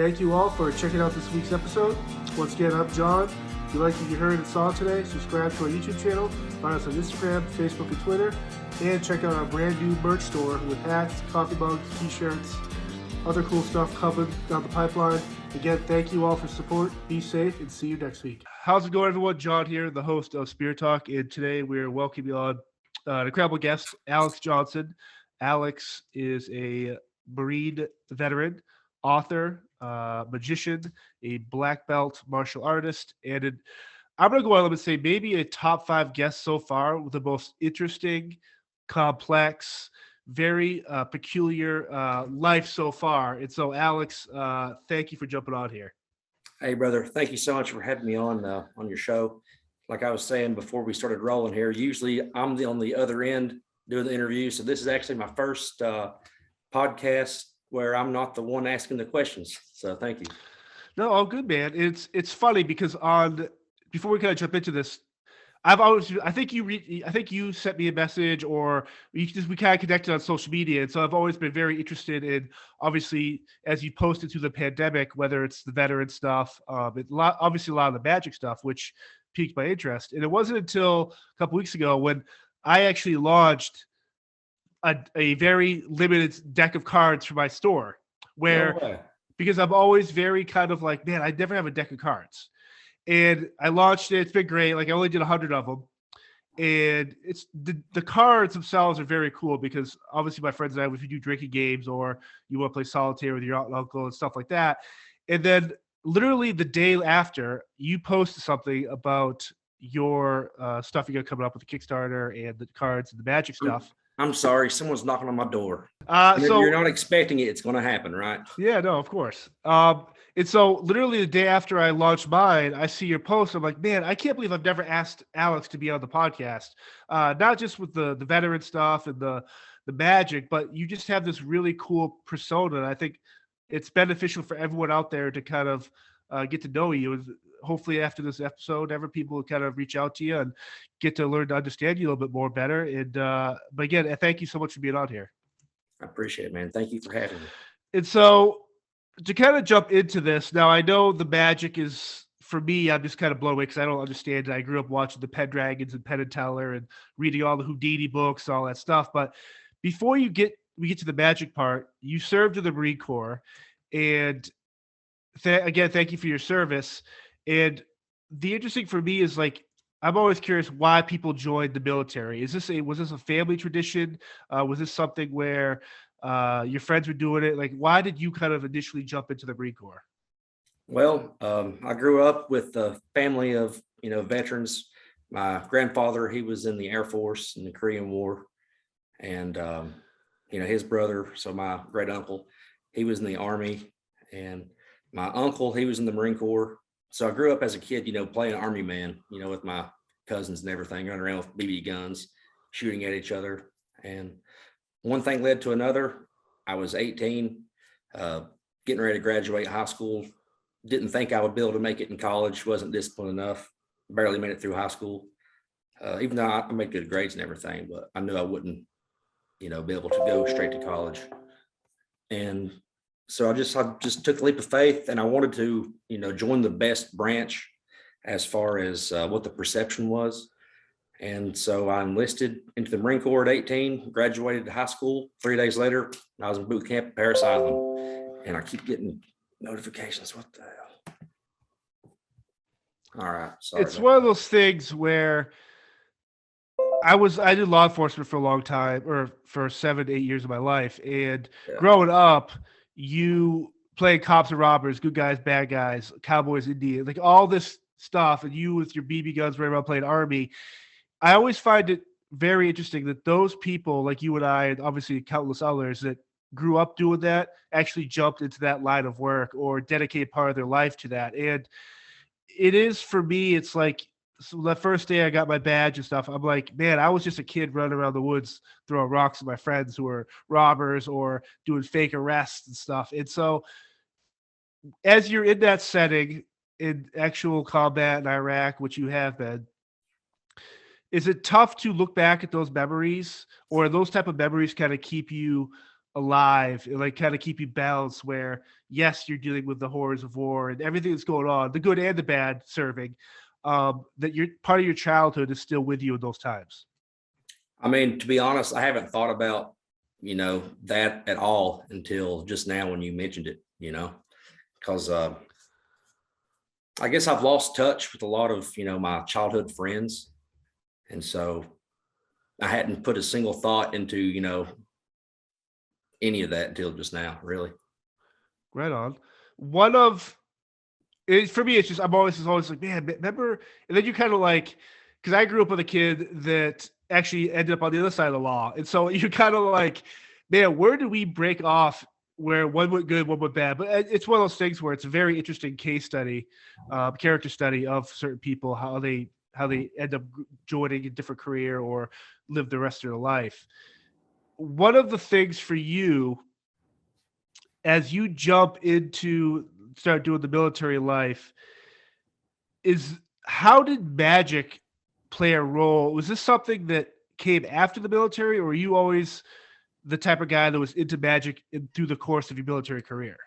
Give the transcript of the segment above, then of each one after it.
Thank you all for checking out this week's episode. Once again, I'm John. If you like what you heard and saw today, subscribe to our YouTube channel, find us on Instagram, Facebook, and Twitter, and check out our brand new merch store with hats, coffee mugs, t-shirts, other cool stuff coming down the pipeline. Again, thank you all for support. Be safe, and see you next week. How's it going, everyone? John here, the host of Spirit Talk, and today we're welcoming on an incredible guest, Alex Johnson. Alex is a Marine veteran, author, magician, a black belt martial artist, and I'm going to go out and say maybe a top 5 guest so far with the most interesting, complex, very peculiar life so far. And so, Alex, thank you for jumping on here. Hey, brother. Thank you so much for having me on your show. Like I was saying before we started rolling here, usually I'm on the other end doing the interview. So this is actually my first podcast where I'm not the one asking the questions. So thank you. No, all good, man. It's funny because before we kind of jump into this, I think you sent me a message, or we kind of connected on social media, and so I've always been very interested in, obviously, as you posted through the pandemic, whether it's the veteran stuff, obviously a lot of the magic stuff, which piqued my interest. And it wasn't until a couple weeks ago when I actually launched a very limited deck of cards for my store, because I'm always very kind of like, man, I never have a deck of cards. And I launched it. It's been great. Like, I only did 100 of them. And it's the cards themselves are very cool because obviously my friends and I, if you do drinking games or you want to play solitaire with your aunt and uncle and stuff like that. And then literally the day after, you posted something about your stuff you got coming up with the Kickstarter and the cards and the magic stuff. I'm sorry, someone's knocking on my door. So you're not expecting it. It's going to happen, right? Yeah, no, of course. And so literally the day after I launched mine, I see your post. I'm like, man, I can't believe I've never asked Alex to be on the podcast. Not just with the veteran stuff and the magic, but you just have this really cool persona. And I think it's beneficial for everyone out there to kind of get to know you. Hopefully after this episode, people will kind of reach out to you and get to learn to understand you a little bit more better. And but again, thank you so much for being on here. I appreciate it, man. Thank you for having me. And so to kind of jump into this, now I know the magic is, for me, I'm just kind of blown away because I don't understand it. I grew up watching the Pendragons and Penn and Teller and reading all the Houdini books, all that stuff. But before we get to the magic part, you served in the Marine Corps. And again, thank you for your service. And the interesting for me is, like, I'm always curious why people joined the military. Was this a family tradition? Was this something where your friends were doing it? Like, why did you kind of initially jump into the Marine Corps? Well, I grew up with a family of, veterans. My grandfather, he was in the Air Force in the Korean War. And, his brother, so my great uncle, he was in the Army. And my uncle, he was in the Marine Corps. So I grew up as a kid, playing Army man, with my cousins and everything, running around with BB guns, shooting at each other. And one thing led to another. I was 18, getting ready to graduate high school. Didn't think I would be able to make it in college. Wasn't disciplined enough. Barely made it through high school. Even though I made good grades and everything, but I knew I wouldn't, be able to go straight to college. And so I just took the leap of faith, and I wanted to, join the best branch as far as what the perception was. And so I enlisted into the Marine Corps at 18, graduated high school. 3 days later, I was in boot camp at Paris Island, and I keep getting notifications. What the hell? All right. Sorry. It's one of those things where I did law enforcement for a long time, or for 7 to 8 years of my life. And growing up, you play cops and robbers, good guys, bad guys, cowboys, Indians, like all this stuff. And you with your BB guns running around playing Army. I always find it very interesting that those people like you and I, and obviously countless others that grew up doing that, actually jumped into that line of work or dedicated part of their life to that. And it is, for me, it's like, so the first day I got my badge and stuff, I'm like, man, I was just a kid running around the woods throwing rocks at my friends who were robbers or doing fake arrests and stuff. And so as you're in that setting in actual combat in Iraq, which you have been, is it tough to look back at those memories, or those type of memories kind of keep you alive and like kind of keep you balanced where yes, you're dealing with the horrors of war and everything that's going on, the good and the bad serving, that you're part of your childhood is still with you in those times. I mean, to be honest, I haven't thought about, that at all until just now when you mentioned it, because I guess I've lost touch with a lot of, my childhood friends. And so I hadn't put a single thought into, any of that until just now, really. Right on. One of it for me, it's just I'm always like, man, remember? And then you kind of like, because I grew up with a kid that actually ended up on the other side of the law, and so you kind of like, man, where do we break off? Where one went good, one went bad, but it's one of those things where it's a very interesting case study, character study of certain people, how they end up joining a different career or live the rest of their life. One of the things for you as you jump into start doing the military life is how did magic play a role? Was this something that came after the military, or were you always the type of guy that was into magic through the course of your military career?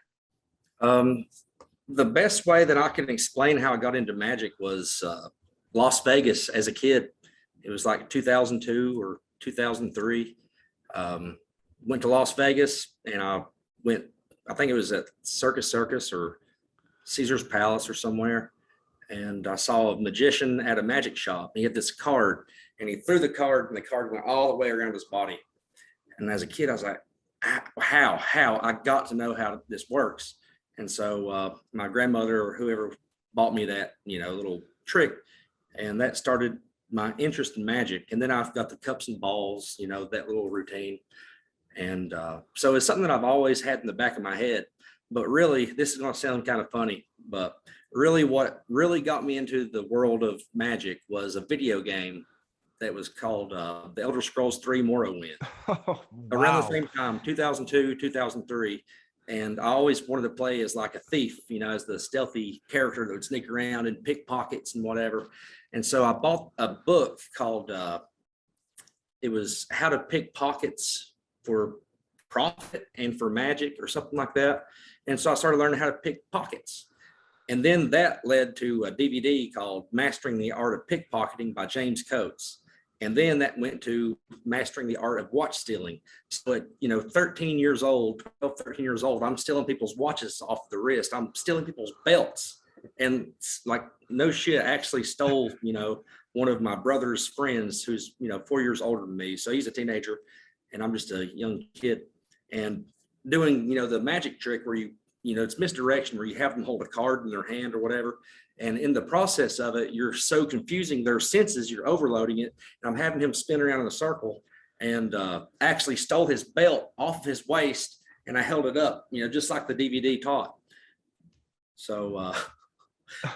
Um, the best way that I can explain how I got into magic was Las Vegas as a kid. It was like 2002 or 2003. Went to Las Vegas and I think it was at Circus or Caesar's Palace or somewhere. And I saw a magician at a magic shop. He had this card and he threw the card and the card went all the way around his body. And as a kid, I was like, how? I got to know how this works. And so my grandmother or whoever bought me that, little trick. And that started my interest in magic. And then I've got the cups and balls, that little routine. And so it's something that I've always had in the back of my head. But really, this is going to sound kind of funny, but really what really got me into the world of magic was a video game that was called The Elder Scrolls 3 Morrowind. Oh, Around the wow. same time, 2002, 2003. And I always wanted to play as like a thief, as the stealthy character that would sneak around and pick pockets and whatever. And so I bought a book called, it was How to Pick Pockets for Profit and for Magic or something like that. And so I started learning how to pick pockets. And then that led to a DVD called Mastering the Art of Pickpocketing by James Coates. And then that went to Mastering the Art of Watch Stealing. So at 13 years old, 12, 13 years old, I'm stealing people's watches off the wrist. I'm stealing people's belts. And like no shit, I actually stole, one of my brother's friends who's, 4 years older than me. So he's a teenager and I'm just a young kid. And doing, the magic trick where it's misdirection where you have them hold a card in their hand or whatever. And in the process of it, you're so confusing their senses, you're overloading it. And I'm having him spin around in a circle and actually stole his belt off of his waist. And I held it up, just like the DVD taught. So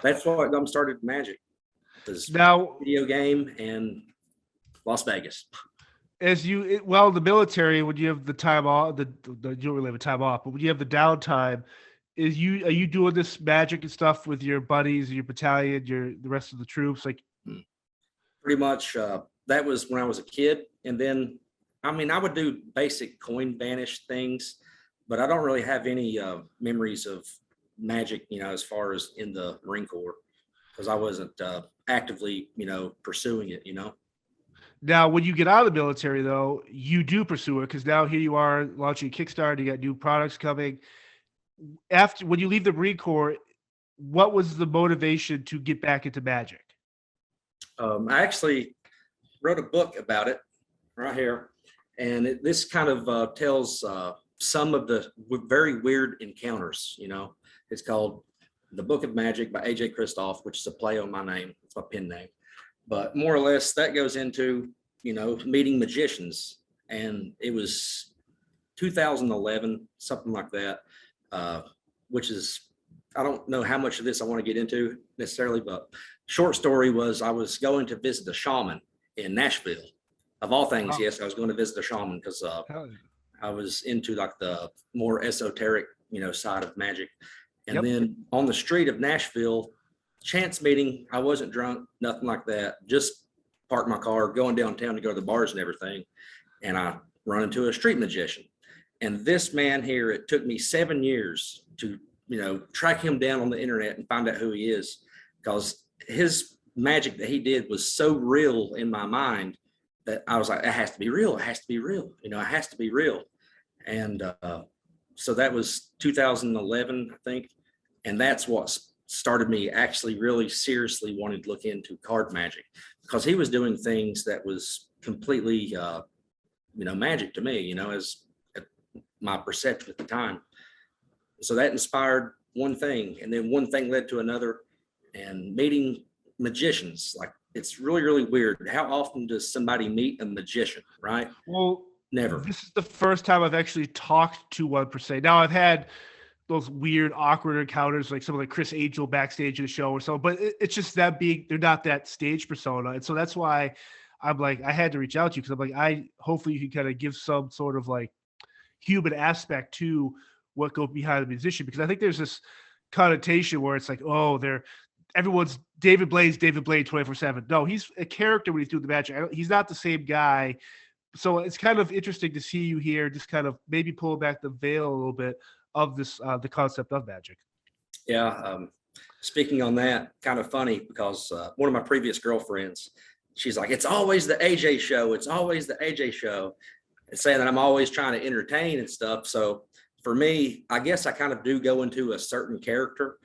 that's why I got started magic. This Now, video game and Las Vegas. the military, when you have the time off, you don't really have a time off, but when you have the downtime, are you doing this magic and stuff with your buddies, your battalion, the rest of the troops? Like, Pretty much that was when I was a kid. And then, I would do basic coin banish things, but I don't really have any memories of magic, as far as in the Marine Corps, because I wasn't actively, pursuing it, now, when you get out of the military, though, you do pursue it because now here you are launching a Kickstarter. You got new products coming. When you leave the Marine Corps, what was the motivation to get back into magic? I actually wrote a book about it right here, and this kind of tells some of the very weird encounters. It's called The Book of Magic by AJ Christoph, which is a play on my name. It's my pen name. But more or less that goes into, meeting magicians. And it was 2011, something like that, which is, I don't know how much of this I want to get into necessarily, but short story was I was going to visit a shaman in Nashville. Of all things, yes, I was going to visit a shaman because I was into like the more esoteric, side of magic. And then on the street of Nashville, chance meeting, I wasn't drunk, nothing like that. Just parked my car, going downtown to go to the bars and everything. And I run into a street magician. And this man here, it took me 7 years to, track him down on the internet and find out who he is, because his magic that he did was so real in my mind that I was like, it has to be real. It has to be real. It has to be real. And so that was 2011, I think. And that's what started me actually really seriously wanting to look into card magic, because he was doing things that was completely, magic to me, as my perception at the time. So that inspired one thing, and then one thing led to another, and meeting magicians. Like, it's really, really weird. How often does somebody meet a magician, right? Well, Never. this is the first time I've actually talked to one per se. Now I've had those weird, awkward encounters, like some of like Chris Angel backstage in the show or so, but it's just that they're not that stage persona. And so that's why I'm like, I had to reach out to you, because I'm like, hopefully you can kind of give some sort of like human aspect to what goes behind the musician, because I think there's this connotation where it's like, oh, everyone's David Blaine 24/7. No, he's a character when he's doing the magic. He's not the same guy. So it's kind of interesting to see you here, just kind of maybe pull back the veil a little bit of this, the concept of magic. Yeah. Speaking on that, kind of funny, because one of my previous girlfriends, she's like, it's always the AJ show. It's always the AJ show. And saying that I'm always trying to entertain and stuff. So for me, I guess I kind of do go into a certain character,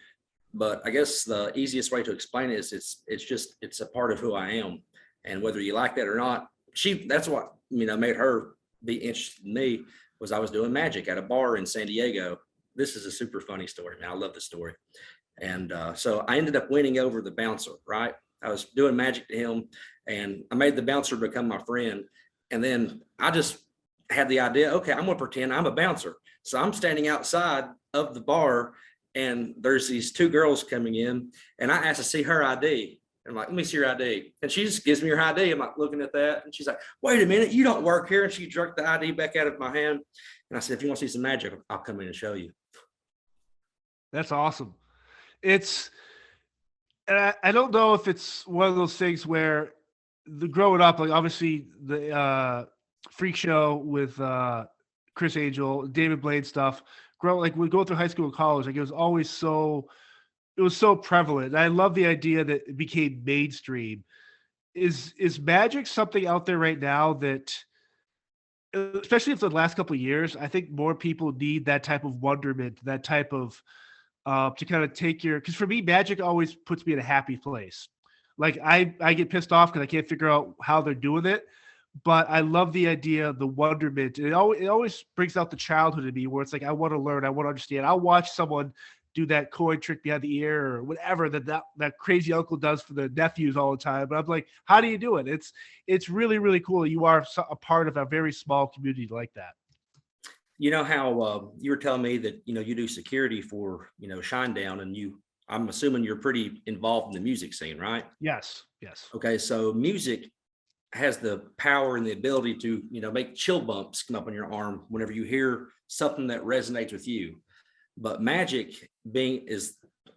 but I guess the easiest way to explain it is it's a part of who I am. And whether you like that or not, that's what, made her be interested in me, was I was doing magic at a bar in San Diego. This is a super funny story, man. I love the story. And so I ended up winning over the bouncer, right? I was doing magic to him, and I made the bouncer become my friend. And then I just had the idea, okay, I'm going to pretend I'm a bouncer. So I'm standing outside of the bar, and there's these two girls coming in, and I asked to see her ID. I'm like, let me see your ID. And she just gives me her ID. I'm like looking at that. And she's like, wait a minute, you don't work here. And she jerked the ID back out of my hand. And I said, if you want to see some magic, I'll come in and show you. That's awesome. I don't know if it's one of those things where growing up, like obviously the freak show with Chris Angel, David Blaine stuff, we go through high school and college, like it was so prevalent. And I love the idea that it became mainstream. Is magic something out there right now that, especially for the last couple of years, I think more people need that type of wonderment, that type of to kind of because for me, magic always puts me in a happy place. Like I get pissed off because I can't figure out how they're doing it, but I love the idea of the wonderment. It always brings out the childhood in me, where it's like, I want to learn, I want to understand. I'll watch someone do that coin trick behind the ear or whatever that crazy uncle does for the nephews all the time. But I'm like, how do you do it? It's really, really cool. You are a part of a very small community like that. You know how you were telling me that, you do security for, Shinedown, and I'm assuming you're pretty involved in the music scene, right? Yes. Okay. So music has the power and the ability to, make chill bumps come up on your arm whenever you hear something that resonates with you. But magic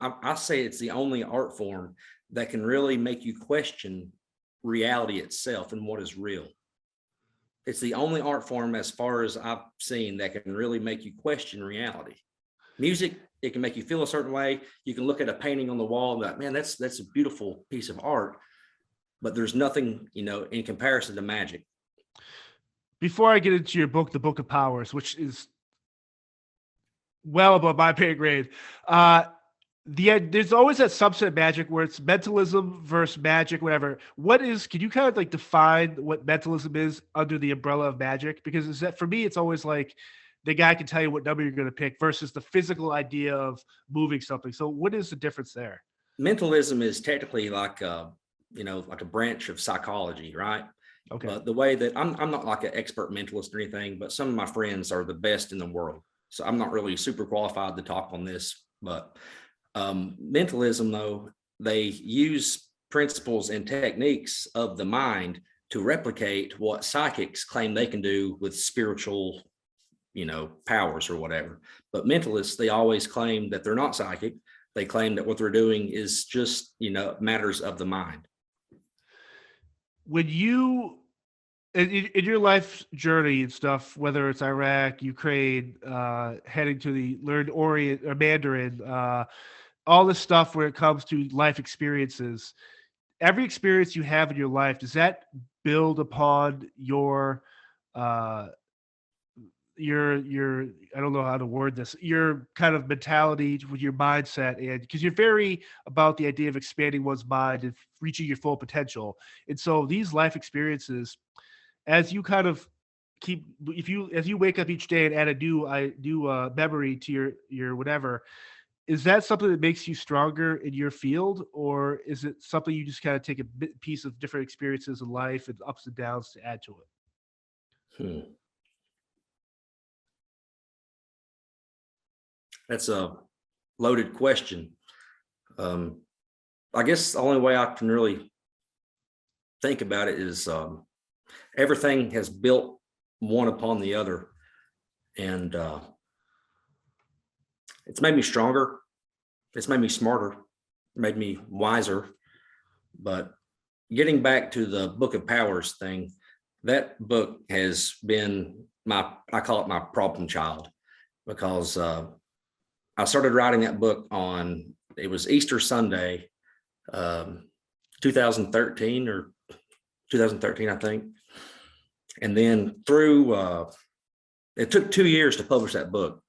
I say it's the only art form that can really make you question reality itself and what is real. It's the only art form, as far as I've seen, that can really make you question reality. Music, it can make you feel a certain way. You can look at a painting on the wall and be like, man, that's a beautiful piece of art. But there's nothing, in comparison to magic. Before I get into your book, The Book of Powers, which is well above my pay grade, there's always that subset of magic where it's mentalism versus magic, whatever. Can you kind of like define what mentalism is under the umbrella of magic? Because for me, it's always like the guy can tell you what number you're going to pick versus the physical idea of moving something. So what is the difference there? Mentalism is technically like like a branch of psychology, right? Okay. But the way that I'm not like an expert mentalist or anything, but some of my friends are the best in the world. So I'm not really super qualified to talk on this, but mentalism, though, they use principles and techniques of the mind to replicate what psychics claim they can do with spiritual, powers or whatever. But mentalists, they always claim that they're not psychic. They claim that what they're doing is just, matters of the mind. in your life journey and stuff, whether it's Iraq, Ukraine, heading to the learned Orient or Mandarin, all this stuff where it comes to life experiences, every experience you have in your life, does that build upon uh your I don't know how to word this, your kind of mentality with your mindset, and because you're very about the idea of expanding one's mind and reaching your full potential. And so these life experiences, as you kind of keep, if you as you wake up each day and add a new memory to your whatever, is that something that makes you stronger in your field, or is it something you just kind of take a piece of different experiences in life and ups and downs to add to it? Hmm. That's a loaded question. Um, I guess the only way I can really think about it is everything has built one upon the other, and it's made me stronger. It's made me smarter, made me wiser. But getting back to the Book of Powers thing, that book has been I call it my problem child, because I started writing that book it was Easter Sunday, um, 2013 or 2013, I think. And then it took 2 years to publish that book.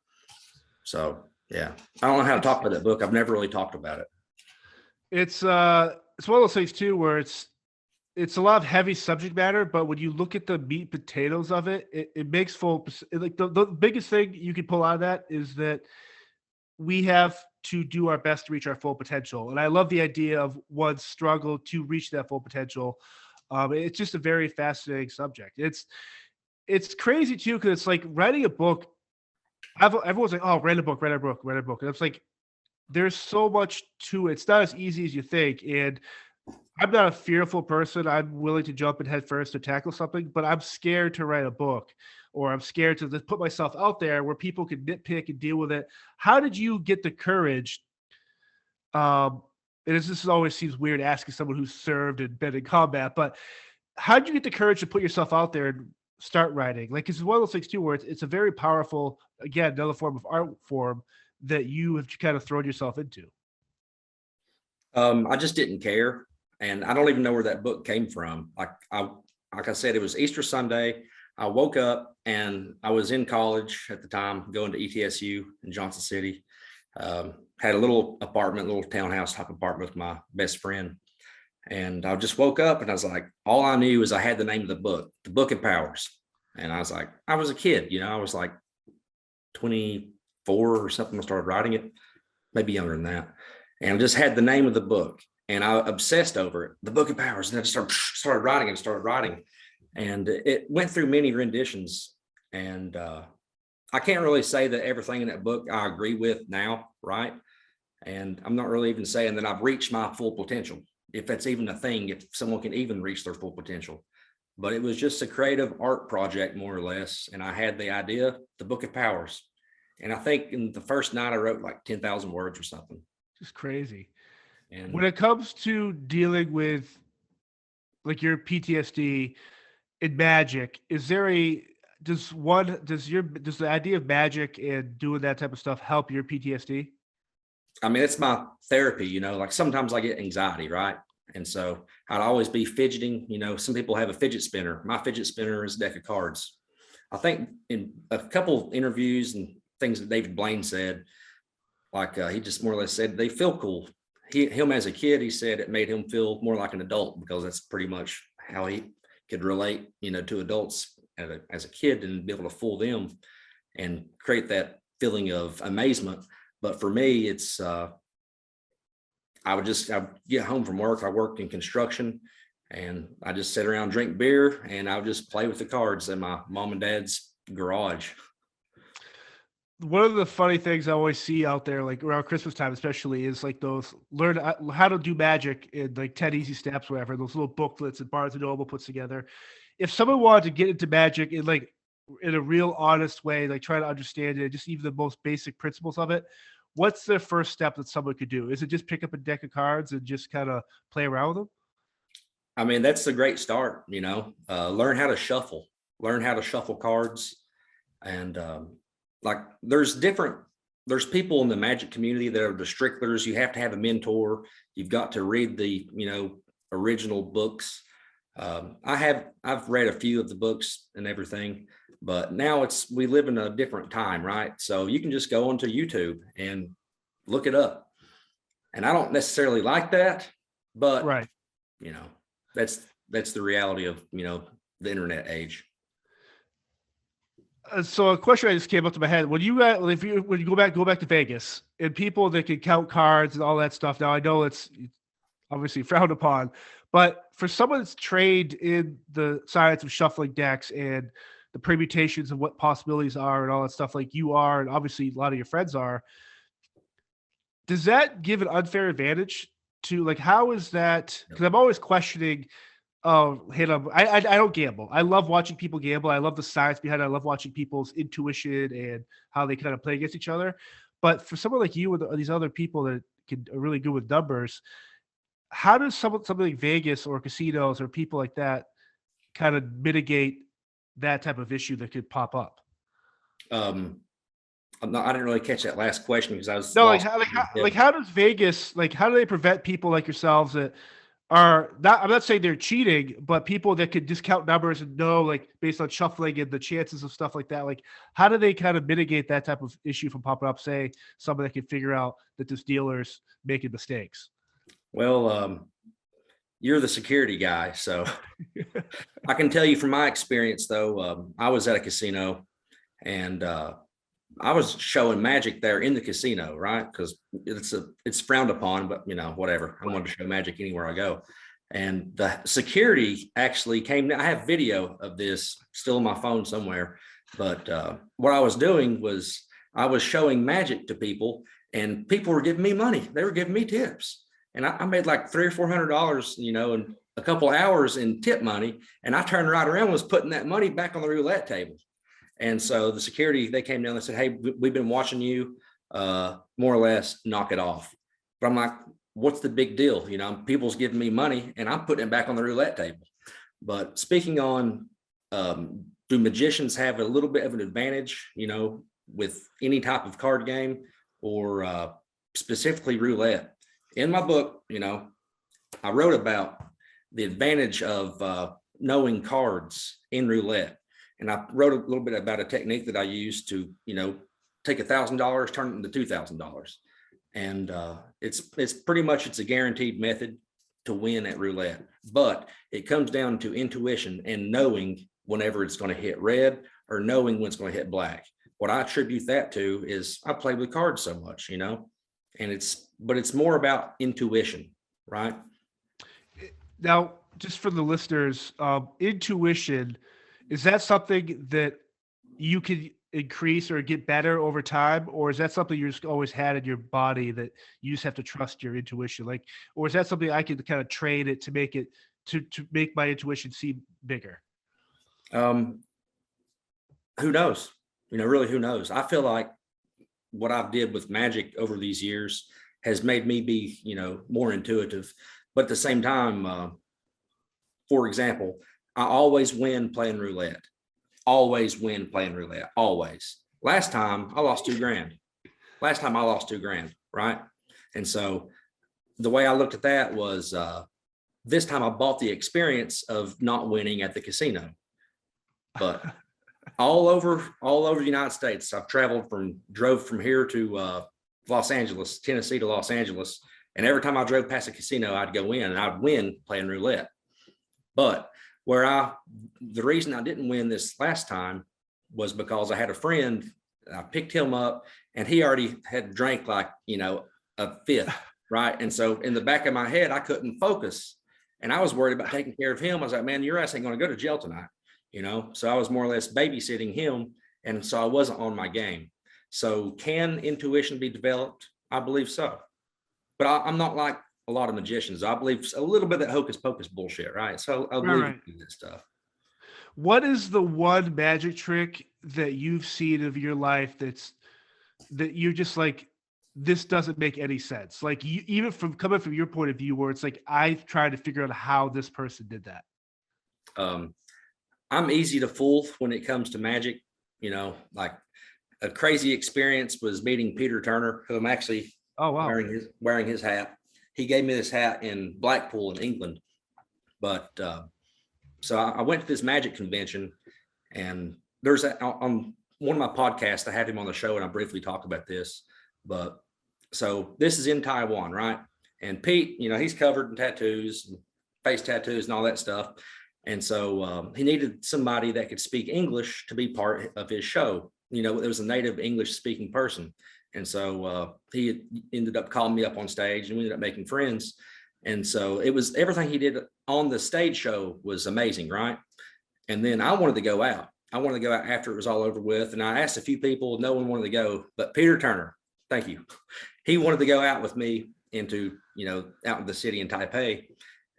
So yeah, I don't know how to talk about that book. I've never really talked about it. It's one of those things too where it's a lot of heavy subject matter, but when you look at the meat and potatoes of it, it makes like the biggest thing you can pull out of that is that we have to do our best to reach our full potential. And I love the idea of one's struggle to reach that full potential. It's just a very fascinating subject. It's crazy too, because it's like writing a book. Everyone's like, "Oh, write a book, write a book," and it's like there's so much to it. It's not as easy as you think. And I'm not a fearful person. I'm willing to jump in head first to tackle something, but I'm scared to write a book, or I'm scared to just put myself out there where people can nitpick and deal with it. How did you get the courage? And this always seems weird asking someone who's served and been in combat, but how did you get the courage to put yourself out there and start writing? Like, it's one of those things too, where it's a very powerful, again, another form of art form that you have kind of thrown yourself into. I just didn't care, and I don't even know where that book came from. Like I said, it was Easter Sunday. I woke up and I was in college at the time, going to ETSU in Johnson City. Had a little apartment, little townhouse type apartment with my best friend. And I just woke up and I was like, all I knew is I had the name of the Book of Powers. And I was like, I was a kid, I was like 24 or something. I started writing it, maybe younger than that. And I just had the name of the book and I obsessed over it, the Book of Powers. And I just started writing. And it went through many renditions. And I can't really say that everything in that book I agree with now, right? And I'm not really even saying that I've reached my full potential, if that's even a thing, if someone can even reach their full potential. But it was just a creative art project, more or less. And I had the idea, the Book of Powers. And I think in the first night I wrote like 10,000 words or something. Just crazy. And When it comes to dealing with like your PTSD in magic, is there a does the idea of magic and doing that type of stuff help your PTSD? I mean, it's my therapy, like sometimes I get anxiety, right? And so I'd always be fidgeting. Some people have a fidget spinner. My fidget spinner is a deck of cards. I think in a couple of interviews and things that David Blaine said, like he just more or less said they feel cool. Him as a kid, he said it made him feel more like an adult, because that's pretty much how he could relate, to adults as a kid, and be able to fool them and create that feeling of amazement. But for me, it's I'd get home from work. I worked in construction, and I just sit around, drink beer, and I would just play with the cards in my mom and dad's garage. One of the funny things I always see out there, like around Christmas time, especially, is like those learn how to do magic in like 10 easy steps, whatever, those little booklets that Barnes and Noble puts together. If someone wanted to get into magic in a real honest way, like try to understand it, just even the most basic principles of it, what's the first step that someone could do? Is it just pick up a deck of cards and just kind of play around with them? I mean, that's a great start, learn how to shuffle cards. And like there's people in the magic community that are the stricklers. You have to have a mentor. You've got to read the, original books. I've read a few of the books and everything, but now we live in a different time, right? So you can just go onto YouTube and look it up. And I don't necessarily like that, but Right. that's the reality of, the internet age. So a question I just came up to my head: when you go back to Vegas and people that can count cards and all that stuff. Now I know it's obviously frowned upon, but for someone that's trained in the science of shuffling decks and the permutations of what possibilities are and all that stuff, like you are, and obviously a lot of your friends are, does that give an unfair advantage to, like, how is that? Because I'm always questioning. Oh, hit up. I don't gamble. I love watching people gamble. I love the science behind it. I love watching people's intuition and how they kind of play against each other. But for someone like you and these other people that are really good with numbers, how does something like Vegas or casinos or people like that kind of mitigate that type of issue that could pop up? I didn't really catch that last question because I was No, lost. how does Vegas, like, how do they prevent people like yourselves that are not, I'm not saying they're cheating, but people that could discount numbers and know, like, based on shuffling and the chances of stuff like that, like, how do they kind of mitigate that type of issue from popping up? Say someone that can figure out that this dealer's making mistakes. Well, you're the security guy, so I can tell you from my experience, though. I was at a casino and I was showing magic there in the casino, right? Because it's frowned upon, but whatever. I wanted to show magic anywhere I go. And the security actually came. I have video of this still on my phone somewhere. But what I was doing was I was showing magic to people, and people were giving me money. They were giving me tips, and I made like $300 or $400, in a couple hours in tip money. And I turned right around and was putting that money back on the roulette table. And so the security, they came down and said, "Hey, we've been watching you, more or less, knock it off." But I'm like, what's the big deal? People's giving me money and I'm putting it back on the roulette table. But speaking on, do magicians have a little bit of an advantage, with any type of card game or specifically roulette? In my book, I wrote about the advantage of knowing cards in roulette. And I wrote a little bit about a technique that I use to, take $1,000, turn it into $2,000. And it's pretty much, it's a guaranteed method to win at roulette. But it comes down to intuition and knowing whenever it's going to hit red or knowing when it's going to hit black. What I attribute that to is I play with cards so much, and it's more about intuition, right? Now, just for the listeners, intuition, is that something that you can increase or get better over time? Or is that something you just always had in your body that you just have to trust your intuition? Like, or is that something I can kind of train it to make it, to make my intuition seem bigger? Who knows? Really, who knows? I feel like what I've did with magic over these years has made me be, more intuitive. But at the same time, for example, I always win playing roulette. Always win playing roulette. Always. Last time I lost $2,000. Right? And so the way I looked at that was this time I bought the experience of not winning at the casino. But all over the United States, I've drove from here to Los Angeles, Tennessee to Los Angeles. And every time I drove past a casino, I'd go in and I'd win playing roulette. But the reason I didn't win this last time was because I had a friend, I picked him up and he already had drank like, a fifth, right? And so in the back of my head, I couldn't focus and I was worried about taking care of him. I was like, man, your ass ain't going to go to jail tonight, So I was more or less babysitting him. And so I wasn't on my game. So can intuition be developed? I believe so. But I'm not like a lot of magicians. I believe a little bit of that hocus pocus bullshit, right? So I believe in this stuff. What is the one magic trick that you've seen of your life that you're just like, this doesn't make any sense. Like even from coming from your point of view, where it's like I've tried to figure out how this person did that. I'm easy to fool when it comes to magic. Like a crazy experience was meeting Peter Turner, who I'm actually Oh wow. wearing his hat. He gave me this hat in Blackpool in England. But so I went to this magic convention, and there's on one of my podcasts, I had him on the show and I briefly talked about this. But so this is in Taiwan, right? And Pete, he's covered in tattoos, and face tattoos and all that stuff. And so he needed somebody that could speak English to be part of his show. There was a native English speaking person. And so he ended up calling me up on stage, and we ended up making friends. And so it was everything he did on the stage show was amazing, right? And then I wanted to go out. I wanted to go out after it was all over with. And I asked a few people, no one wanted to go, but Peter Turner, thank you. He wanted to go out with me into, out in the city in Taipei.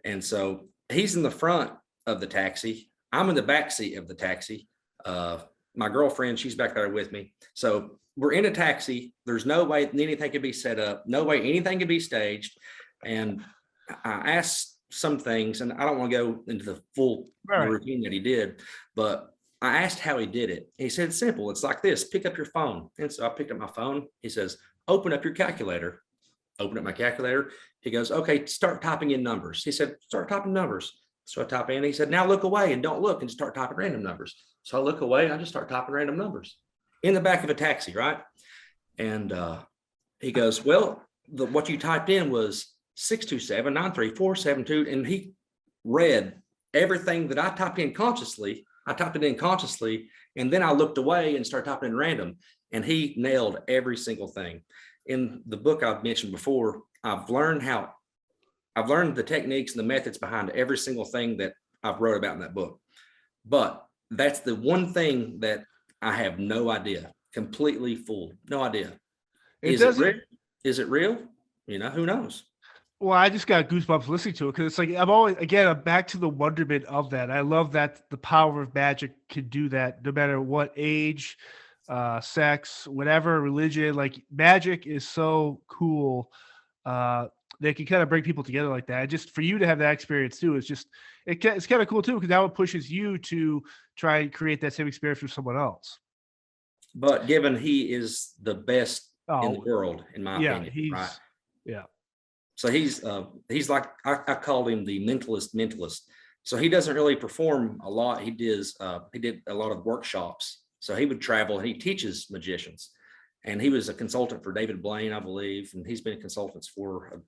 And so he's in the front of the taxi. I'm in the back seat of the taxi. My girlfriend, she's back there with me. So we're in a taxi. There's no way anything could be set up. No way anything could be staged. And I asked some things, and I don't want to go into the full routine that he did, but I asked how he did it. He said, simple. It's like this, pick up your phone. And so I picked up my phone. He says, open up your calculator. Open up my calculator. He goes, okay, start typing in numbers. He said, start typing numbers. So I type in, he said, now look away and don't look, and start typing random numbers. So I look away and I just start typing random numbers in the back of a taxi, right? And he goes, well, what you typed in was 627-93472. And he read everything that I typed in consciously. I typed it in consciously, and then I looked away and started typing in random, and he nailed every single thing. In the book I've mentioned before, I've learned the techniques and the methods behind every single thing that I've wrote about in that book. But that's the one thing that I have no idea, completely fooled, no idea. Is it real? Who knows? Well, I just got goosebumps listening to it, because it's like I'm back to the wonderment of that. I love that the power of magic can do that no matter what age, sex, whatever religion. Like magic is so cool. They can kind of bring people together like that. Just for you to have that experience too, it's kind of cool too, because now it pushes you to try and create that same experience for someone else. But given he is the best in the world, in my opinion, right? Yeah. So he's like, I called him the mentalist. So he doesn't really perform a lot. He did a lot of workshops. So he would travel and he teaches magicians. And he was a consultant for David Blaine, I believe. And he's been consultants for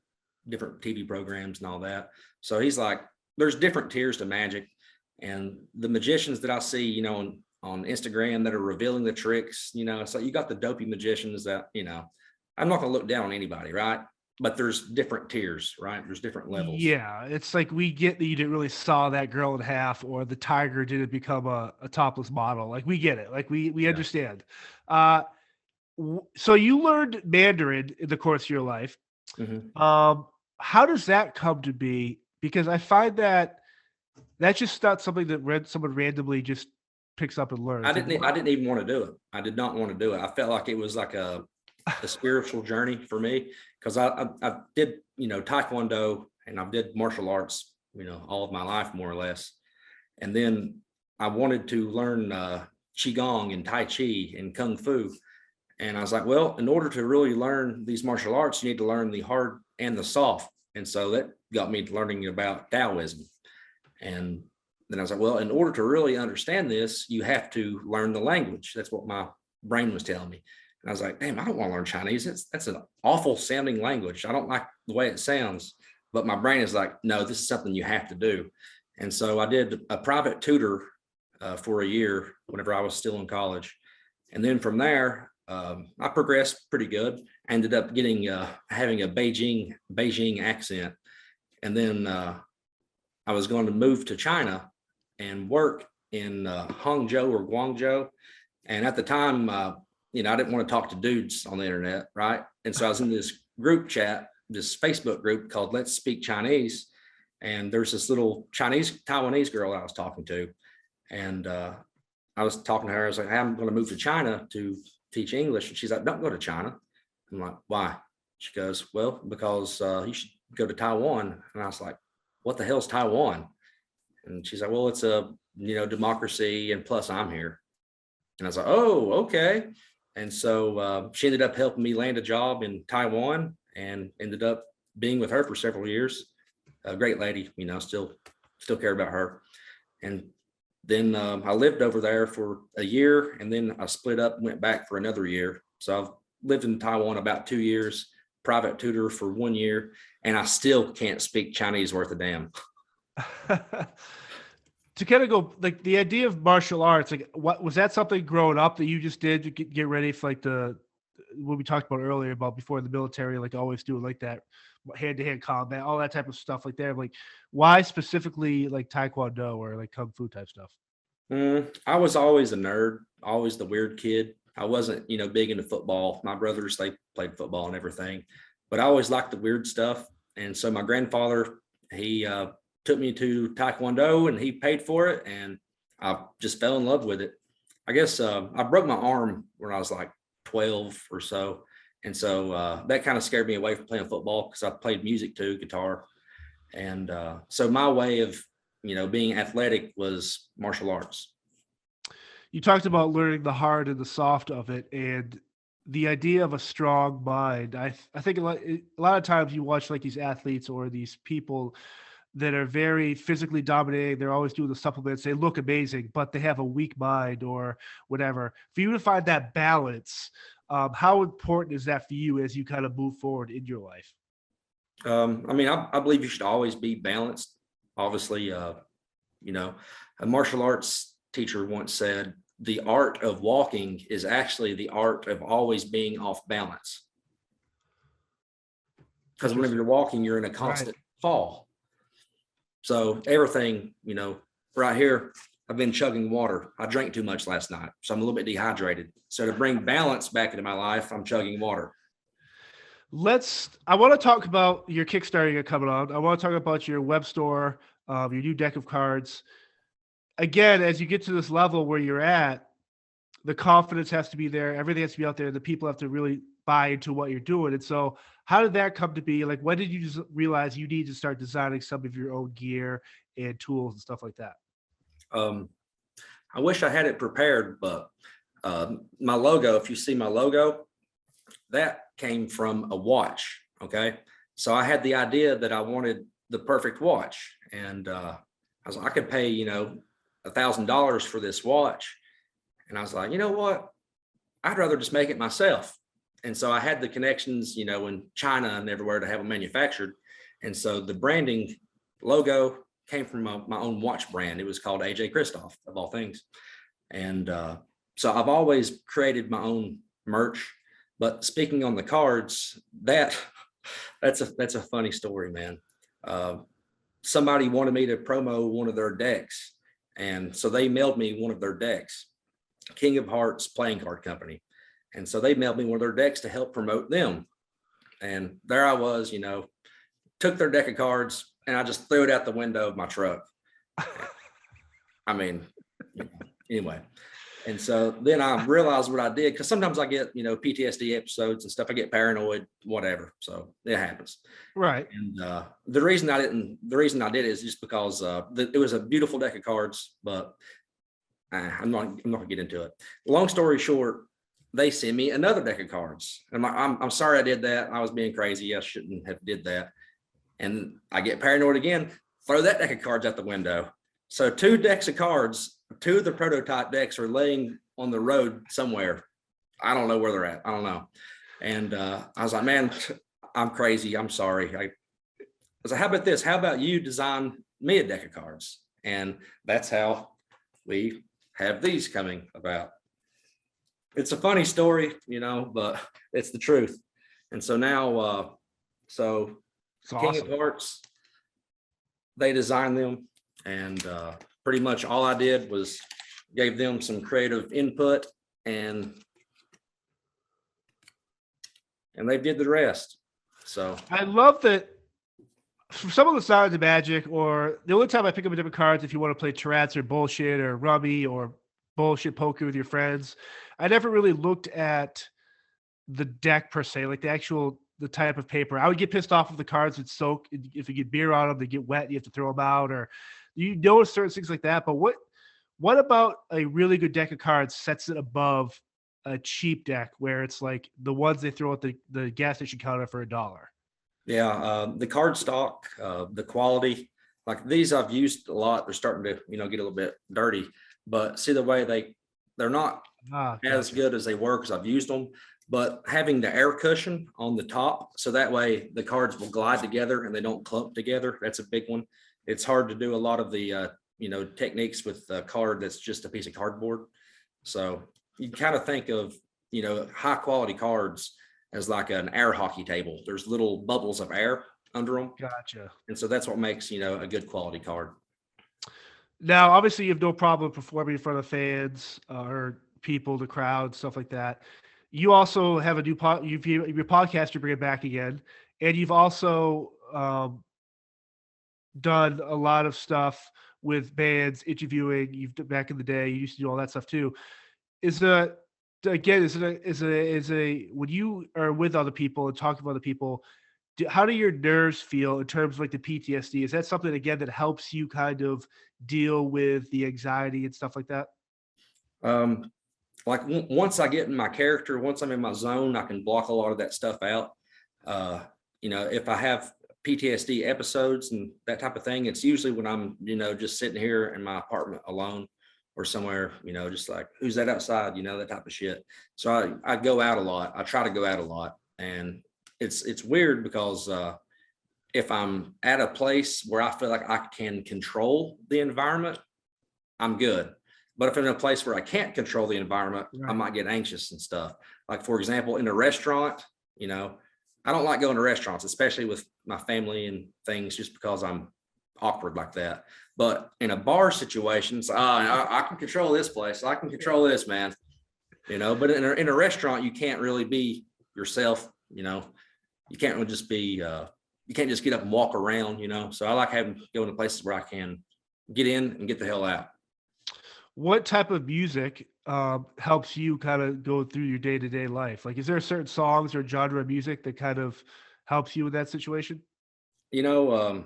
different TV programs and all that. So he's like, there's different tiers to magic. And the magicians that I see, on Instagram that are revealing the tricks, so you got the dopey magicians that, I'm not going to look down on anybody, right? But there's different tiers, right? There's different levels. Yeah, it's like we get that you didn't really saw that girl in half, or the tiger didn't become a topless model. Like we get it. Like we understand. So you learned Mandarin in the course of your life. Mm-hmm. How does that come to be? Because I find that that's just not something that someone randomly just picks up and learns. I didn't even want to do it. I did not want to do it. I felt like it was like a spiritual journey for me, because I did, Taekwondo, and I did martial arts, all of my life, more or less. And then I wanted to learn Qi Gong and Tai Chi and Kung Fu. And I was like, well, in order to really learn these martial arts, you need to learn the hard and the soft. And so that got me learning about Taoism. And then I was like, well, in order to really understand this, you have to learn the language. That's what my brain was telling me. And I was like, damn, I don't want to learn Chinese. That's an awful sounding language. I don't like the way it sounds. But my brain is like, no, this is something you have to do. And so I did a private tutor for a year whenever I was still in college. And then from there, I progressed pretty good. I ended up having a Beijing accent. And then I was going to move to China and work in Hangzhou or Guangzhou. And at the time, I didn't want to talk to dudes on the internet, right? And so I was in this group chat, this Facebook group called Let's Speak Chinese. And there's this little Taiwanese girl I was talking to. And I was talking to her. I was like, hey, I'm going to move to China to teach English. And she's like, don't go to China. I'm like, why? She goes, well, because you should go to Taiwan. And I was like, what the hell's Taiwan? And she's like, well, it's a, democracy, and plus I'm here. And I was like, oh, okay. And so she ended up helping me land a job in Taiwan, and ended up being with her for several years. A great lady, still care about her. And then I lived over there for a year, and then I split up and went back for another year. So I've lived in Taiwan about 2 years, private tutor for 1 year, and I still can't speak Chinese worth a damn. To kind of go, like, the idea of martial arts, like, what was that something growing up that you just did to get ready for, like, what we talked about earlier about before the military, like always doing like that hand-to-hand combat, all that type of stuff like that? Like, why specifically like Taekwondo or like Kung Fu type stuff? I was always a nerd, always the weird kid. I wasn't, big into football. My brothers, they played football and everything, but I always liked the weird stuff. And so my grandfather, he took me to Taekwondo, and he paid for it, and I just fell in love with it. I guess I broke my arm when I was like 12 or so. And so that kind of scared me away from playing football, because I played music too, guitar. And so my way of, being athletic was martial arts. You talked about learning the hard and the soft of it, and the idea of a strong mind. I think a lot of times you watch like these athletes or these people that are very physically dominating. They're always doing the supplements. They look amazing, but they have a weak mind or whatever. For you to find that balance, how important is that for you as you kind of move forward in your life? I believe you should always be balanced. Obviously, a martial arts teacher once said, the art of walking is actually the art of always being off balance. Because whenever you're walking, you're in a constant fall. So everything, right here, I've been chugging water. I drank too much last night, so I'm a little bit dehydrated. So to bring balance back into my life, I'm chugging water. I want to talk about your Kickstarter you're coming on. I want to talk about your web store, your new deck of cards. Again, as you get to this level where you're at, the confidence has to be there. Everything has to be out there. The people have to really buy into what you're doing. And so how did that come to be? Like, when did you just realize you need to start designing some of your own gear and tools and stuff like that? I wish I had it prepared, but my logo, if you see my logo, that came from a watch. Okay. So I had the idea that I wanted the perfect watch, and I was like, I could pay, $1,000 for this watch. And I was like, you know what? I'd rather just make it myself. And so I had the connections, in China and everywhere to have them manufactured. And so the branding logo came from my own watch brand. It was called AJ Christoph, of all things. And so I've always created my own merch. But speaking on the cards, that's a funny story, man. Somebody wanted me to promo one of their decks, and so they mailed me one of their decks, King of Hearts Playing Card Company. And so they mailed me one of their decks to help promote them. And there I was, took their deck of cards, and I just threw it out the window of my truck. Anyway. And so then I realized what I did, because sometimes I get, PTSD episodes and stuff. I get paranoid, whatever. So it happens. Right. And the reason I did it is just because it was a beautiful deck of cards, but I'm not gonna get into it. Long story short, they sent me another deck of cards. And I'm sorry I did that. I was being crazy. I shouldn't have did that. And I get paranoid again, throw that deck of cards out the window. So 2 decks of cards, 2 of the prototype decks are laying on the road somewhere. I don't know where they're at. I don't know. And I was like, man, I'm crazy. I'm sorry. I was like, how about this? How about you design me a deck of cards? And that's how we have these coming about. It's a funny story, but it's the truth. And so now, so It's King awesome. of Hearts, they designed them. And pretty much all I did was gave them some creative input, and they did the rest. So I love that. For some of the signs of magic, or the only time I pick up a different cards, if you want to play charades or bullshit or rummy or bullshit poker with your friends, I never really looked at the deck per se, like the type of paper. I would get pissed off if the cards would soak. If you get beer on them, they get wet. You have to throw them out, or you notice certain things like that. But what about a really good deck of cards sets it above a cheap deck where it's like the ones they throw at the gas station counter for $1? Yeah, the card stock, the quality, like these I've used a lot. They're starting to, get a little bit dirty, but see the way they're not as Gotcha. good as they were because I've used them. But having the air cushion on the top, so that way the cards will glide together and they don't clump together. That's a big one. It's hard to do a lot of the techniques with a card that's just a piece of cardboard. So you kind of think of high quality cards as like an air hockey table. There's little bubbles of air under them, Gotcha. and so that's what makes a good quality card. Now, obviously, you have no problem performing in front of fans or people, the crowd, stuff like that. You also have a new your podcast you're bringing back again, and you've also done a lot of stuff with bands, interviewing. Back in the day, you used to do all that stuff too. Is the again, is a when you are with other people and talking with other people, how do your nerves feel in terms of like the PTSD? Is that something again that helps you kind of deal with the anxiety and stuff like that? Um, like once I get in my character, once I'm in my zone, I can block a lot of that stuff out. If I have PTSD episodes and that type of thing, it's usually when I'm, just sitting here in my apartment alone or somewhere, just like, who's that outside, that type of shit. So I go out a lot. I try to go out a lot. And it's weird because if I'm at a place where I feel like I can control the environment, I'm good. But if I'm in a place where I can't control the environment, I Right. might get anxious and stuff. Like, for example, in a restaurant, I don't like going to restaurants, especially with my family and things, just because I'm awkward like that. But in a bar situation, I can control this place. I can control this, man. But in a restaurant, you can't really be yourself. You can't really just be. You can't just get up and walk around. So I like going to places where I can get in and get the hell out. What type of music helps you kind of go through your day-to-day life? Like, is there certain songs or genre of music that kind of helps you with that situation? You know,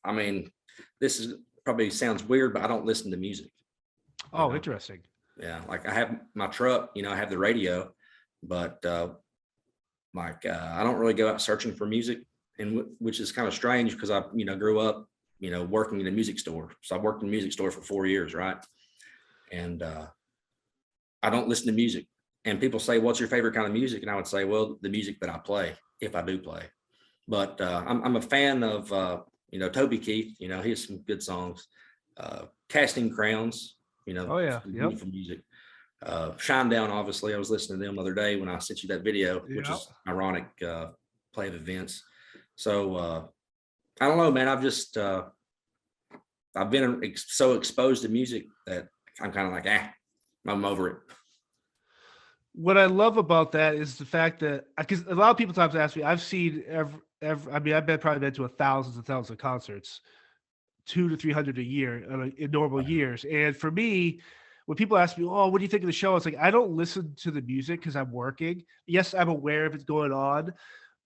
I mean, this is probably sounds weird, but I don't listen to music. You Oh, know, interesting. yeah, like I have my truck. I have the radio, but I don't really go out searching for music, and which is kind of strange because I grew up working in a music store. So I worked in a music store for 4 years, right? And I don't listen to music. And people say, "What's your favorite kind of music?" And I would say, "Well, the music that I play, if I do play." But I'm a fan of Toby Keith. He has some good songs. Casting Crowns, Oh yeah. some Yep. beautiful music. Shine Down, obviously, I was listening to them the other day when I sent you that video, which Yeah. is ironic. Play of events. So I don't know, man. I've been so exposed to music that I'm kind of like, I'm over it. What I love about that is the fact that because a lot of people times ask me, I've seen every I mean, I've probably been to thousands and thousands of concerts, 200 to 300 a year in normal years. And for me, when people ask me, "Oh, what do you think of the show?" It's like I don't listen to the music because I'm working. Yes, I'm aware of it's going on,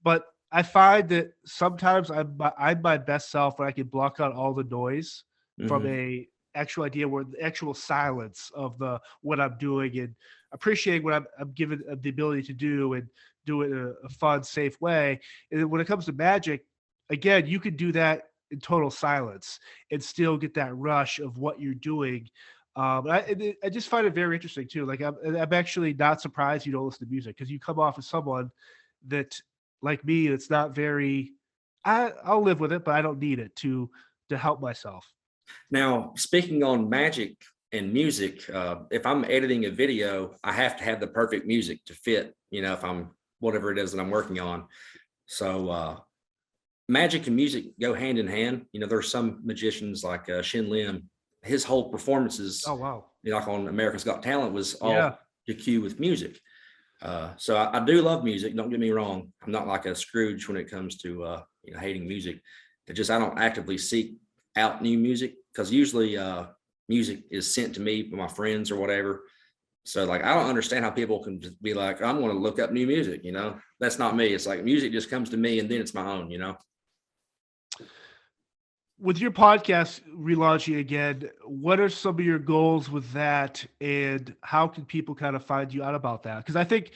but I find that sometimes I'm my best self when I can block out all the noise from Hmm. a actual idea where the actual silence of the what I'm doing and appreciating what I'm given the ability to do and do it in a fun, safe way. And then when it comes to magic, again, you can do that in total silence and still get that rush of what you're doing. I just find it very interesting too. Like I'm actually not surprised you don't listen to music because you come off as someone that, like me, it's not very. I'll live with it, but I don't need it to help myself. Now, speaking on magic and music, if I'm editing a video, I have to have the perfect music to fit, if I'm whatever it is that I'm working on. So magic and music go hand in hand. There's some magicians like Shin Lim, his whole performances, Oh wow, like on America's Got Talent, was yeah, all to cue with music. So I do love music. Don't get me wrong. I'm not like a Scrooge when it comes to hating music. I don't actively seek out new music because usually music is sent to me by my friends or whatever. So like, I don't understand how people can just be like, I'm going to look up new music, you know, that's not me. It's like music just comes to me and then it's my own, you know? With your podcast relaunching again, what are some of your goals with that, and how can people kind of find you out about that? Because I think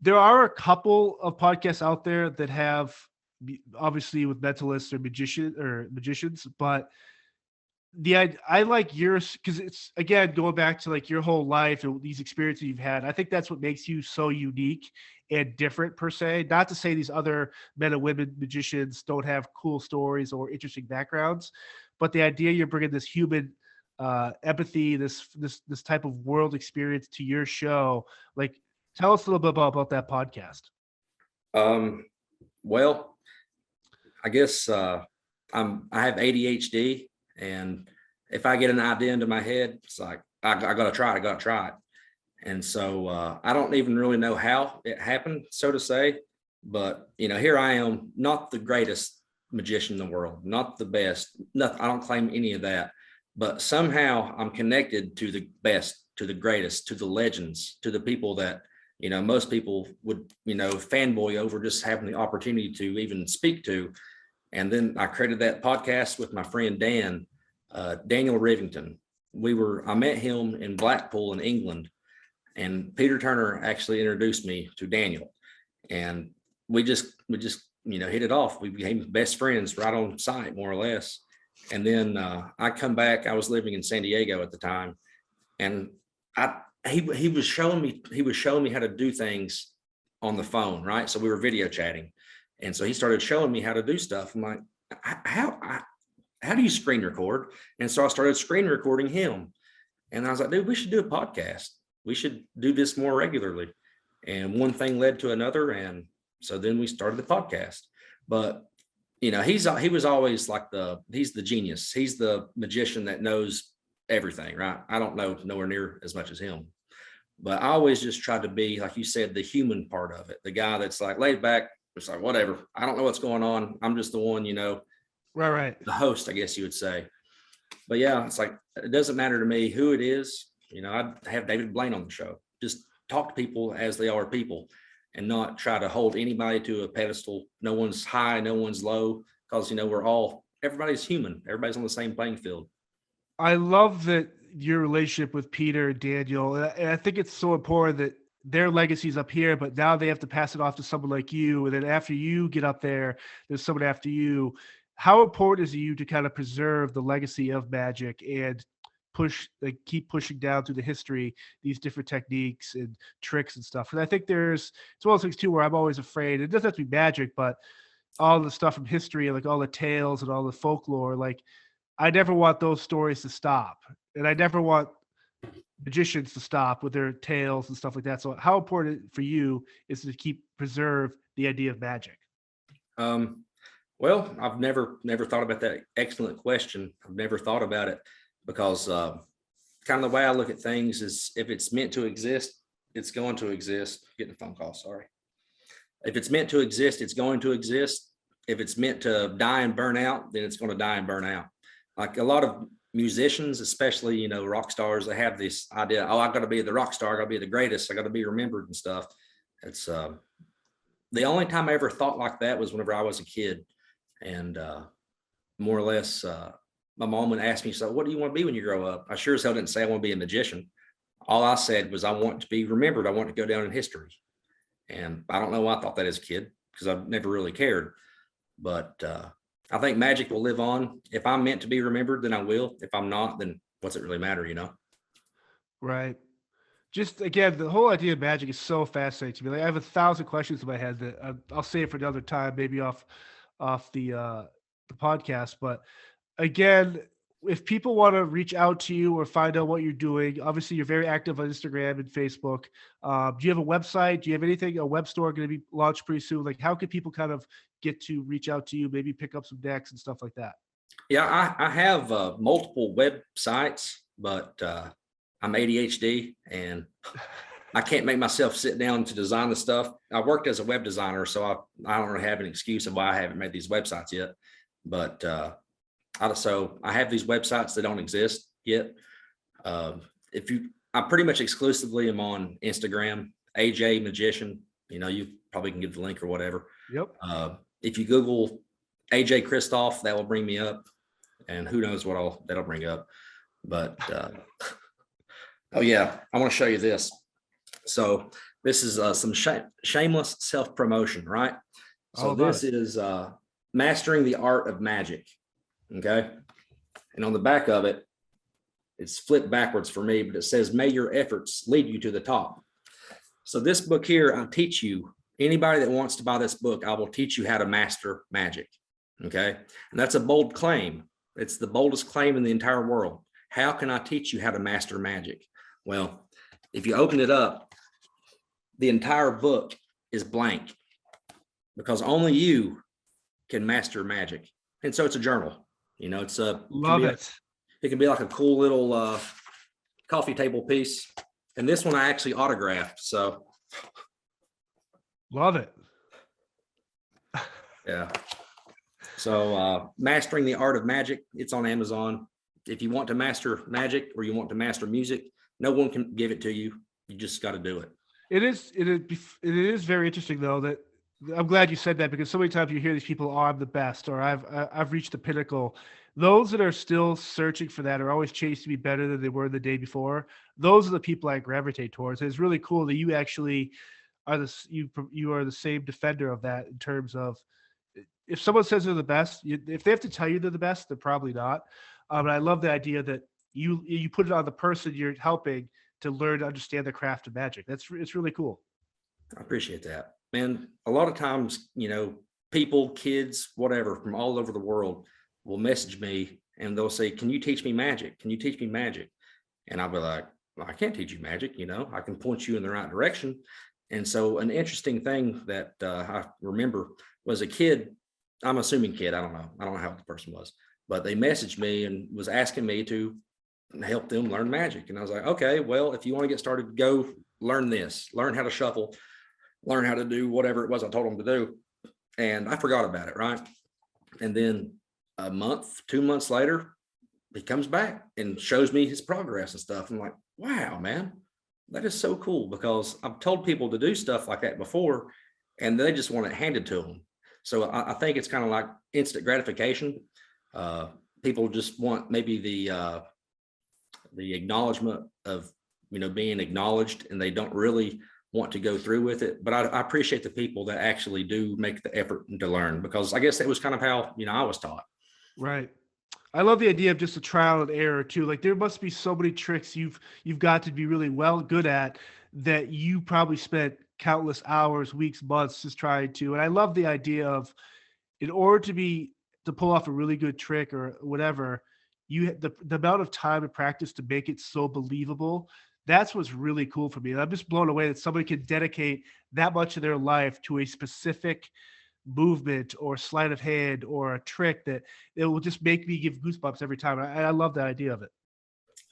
there are a couple of podcasts out there that have, obviously with mentalists or magicians, but I like yours because it's, again, going back to like your whole life and these experiences you've had. I think that's what makes you so unique and different per se. Not to say these other men and women magicians don't have cool stories or interesting backgrounds, but the idea you're bringing this human empathy, this type of world experience to your show, like, tell us a little bit about that podcast. Um, well, I guess I have ADHD, and if I get an idea into my head, it's like I gotta try it. I gotta try it. And so I don't even really know how it happened, so to say. But you know, here I am, not the greatest magician in the world, not the best. Nothing. I don't claim any of that. But somehow I'm connected to the best, to the greatest, to the legends, to the people that, you know, most people would, you know, fanboy over just having the opportunity to even speak to. And then I created that podcast with my friend Daniel Rivington. I met him in Blackpool in England, and Peter Turner actually introduced me to Daniel. And we just, you know, hit it off. We became best friends right on site, more or less. And then I come back, I was living in San Diego at the time. And he was showing me how to do things on the phone, right? So we were video chatting. And so he started showing me how to do stuff. I'm like, how do you screen record? And so I started screen recording him. And I was like, dude, we should do a podcast. We should do this more regularly. And one thing led to another. And so then we started the podcast. But, you know, he was always like he's the genius. He's the magician that knows everything, right? I don't know nowhere near as much as him. But I always just tried to be, like you said, the human part of it. The guy that's like laid back. It's like, whatever. I don't know what's going on. I'm just the one, you know, Right. the host, I guess you would say. But yeah, it's like, it doesn't matter to me who it is. You know, I'd have David Blaine on the show. Just talk to people as they are people, and not try to hold anybody to a pedestal. No one's high, no one's low, because, you know, everybody's human. Everybody's on the same playing field. I love that your relationship with Peter and Daniel, and I think it's so important that their legacy's up here, but now they have to pass it off to someone like you. And then after you get up there, there's someone after you. How important is it to you to kind of preserve the legacy of magic and keep pushing down through the history, these different techniques and tricks and stuff? And I think it's one of those things too, where I'm always afraid, it doesn't have to be magic, but all the stuff from history, like all the tales and all the folklore, like, I never want those stories to stop. And I never want magicians to stop with their tales and stuff like that. So how important for you is to preserve the idea of magic? Well, I've never thought about that. Excellent question. I've never thought about it because kind of the way I look at things is, if it's meant to exist, it's going to exist. Getting a phone call, sorry. If it's meant to exist, it's going to exist. If it's meant to die and burn out, then it's going to die and burn out. Like a lot of musicians, especially, you know, rock stars, they have this idea, oh, I got to be the rock star, I got to be the greatest, I got to be remembered and stuff. It's the only time I ever thought like that was whenever I was a kid. And more or less, my mom would ask me, so what do you want to be when you grow up? I sure as hell didn't say I want to be a magician. All I said was I want to be remembered. I want to go down in history. And I don't know why I thought that as a kid, because I've never really cared. But I think magic will live on. If I'm meant to be remembered, then I will. If I'm not, then what's it really matter, you know? Right. Just again, the whole idea of magic is so fascinating to me. Like, I have 1,000 questions in my head that I'll save for another time, maybe off the podcast. But again, if people want to reach out to you or find out what you're doing, obviously you're very active on Instagram and Facebook. Do you have a website? Do you have anything, a web store going to be launched pretty soon? Like, how can people kind of get to reach out to you, maybe pick up some decks and stuff like that? Yeah, I have multiple websites, but I'm ADHD and I can't make myself sit down to design the stuff. I worked as a web designer, so I don't really have an excuse of why I haven't made these websites yet. But so I have these websites that don't exist yet. If you I pretty much exclusively am on Instagram, AJ Magician. You probably can get the link or whatever. Yep. If you Google AJ Christoph, that will bring me up, and who knows what that'll bring up. But oh yeah, I want to show you this. So this is some shameless self-promotion, right? So this is mastering the art of magic. Okay. And on the back of it, it's flipped backwards for me, but it says, may your efforts lead you to the top. So this book here, I'll teach you, anybody that wants to buy this book, I will teach you how to master magic. Okay. And that's a bold claim. It's the boldest claim in the entire world. How can I teach you how to master magic? Well, if you open it up, the entire book is blank because only you can master magic. And so it's a journal. It's it can be like a cool little coffee table piece. And this one I actually autographed. So love it. Yeah. So mastering the art of magic, it's on Amazon. If you want to master magic or you want to master music, no one can give it to you. You just got to do it. It is very interesting though, that I'm glad you said that, because so many times you hear these people, oh, I'm the best, or I've reached the pinnacle. Those that are still searching for that are always chasing to be better than they were the day before. Those are the people I gravitate towards. And it's really cool that you actually are you are the same defender of that, in terms of, if someone says they're the best, if they have to tell you they're the best, they're probably not. But I love the idea that you put it on the person you're helping to learn to understand the craft of magic. It's really cool. I appreciate that, man. A lot of times, people, kids, whatever, from all over the world will message me and they'll say, can you teach me magic? Can you teach me magic? And I'll be like, well, I can't teach you magic. I can point you in the right direction. And so an interesting thing that I remember was a kid, I'm assuming kid, I don't know how the person was, but they messaged me and was asking me to help them learn magic. And I was like, okay, well, if you want to get started, go learn this, learn how to shuffle, learn how to do whatever it was I told them to do. And I forgot about it, right? And then a month, 2 months later, he comes back and shows me his progress and stuff. I'm like, wow, man, that is so cool, because I've told people to do stuff like that before and they just want it handed to them. So I think it's kind of like instant gratification. People just want maybe the acknowledgement of, being acknowledged, and they don't really want to go through with it. But I appreciate the people that actually do make the effort to learn, because I guess that was kind of how, I was taught. Right. I love the idea of just a trial and error too. Like, there must be so many tricks you've got to be really good at, that you probably spent countless hours, weeks, months just trying to. And I love the idea of, in order to pull off a really good trick or whatever, the amount of time and practice to make it so believable. That's what's really cool for me. And I'm just blown away that somebody can dedicate that much of their life to a specific movement or sleight of hand or a trick that it will just make me give goosebumps every time. I love that idea of it.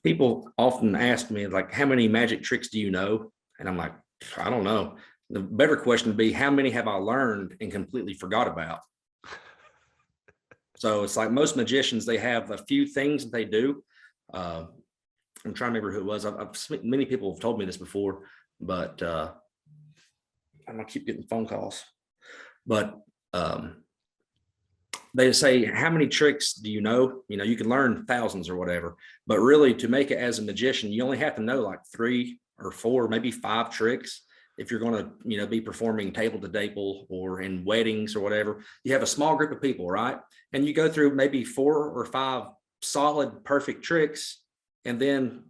People often ask me, like, how many magic tricks do you know? And I'm like, I don't know. The better question would be, how many have I learned and completely forgot about? So it's like most magicians, they have a few things that they do. I'm trying to remember who it was. Many people have told me this before, but I'm gonna keep getting phone calls. But they say, how many tricks do you know? You can learn thousands or whatever, but really, to make it as a magician, you only have to know like 3 or 4, maybe 5 tricks. If you're going to, be performing table to table or in weddings or whatever, you have a small group of people, right? And you go through maybe 4 or 5 solid, perfect tricks, and then,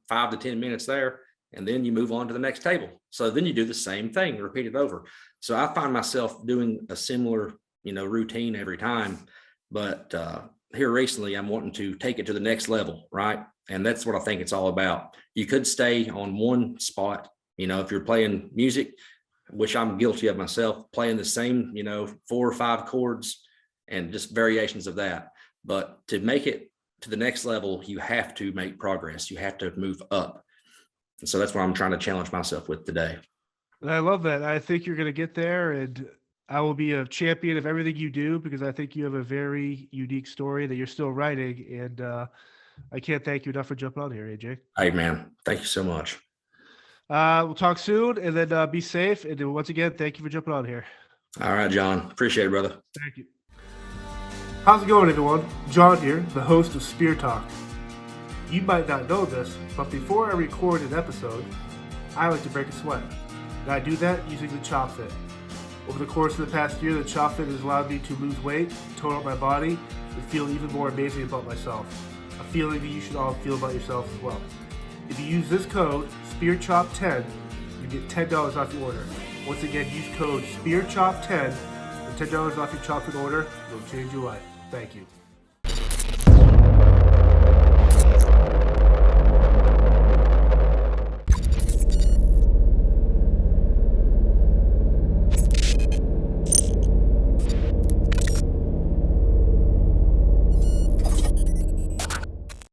5 to 10 minutes there, and then you move on to the next table. So then you do the same thing, repeat it over. So I find myself doing a similar, routine every time. But here recently, I'm wanting to take it to the next level, right? And that's what I think it's all about. You could stay on one spot. If you're playing music, which I'm guilty of myself, playing the same, 4 or 5 chords and just variations of that. But to make it to the next level, you have to make progress. You have to move up. And so that's what I'm trying to challenge myself with today. And I love that. I think you're going to get there, and I will be a champion of everything you do, because I think you have a very unique story that you're still writing. And I can't thank you enough for jumping on here, AJ. Hey, man, thank you so much. We'll talk soon, and then be safe. And then once again, thank you for jumping on here. All right, John. Appreciate it, brother. Thank you. How's it going, everyone? John here, the host of Spear Talk. You might not know this, but before I record an episode, I like to break a sweat. And I do that using the Chop Fit. Over the course of the past year, the Chop Fit has allowed me to lose weight, tone up my body, and feel even more amazing about myself. A feeling that you should all feel about yourself as well. If you use this code, SpearChop10, you get $10 off your order. Once again, use code SpearChop10 for $10 off your Chop Fit order. It'll change your life. Thank you.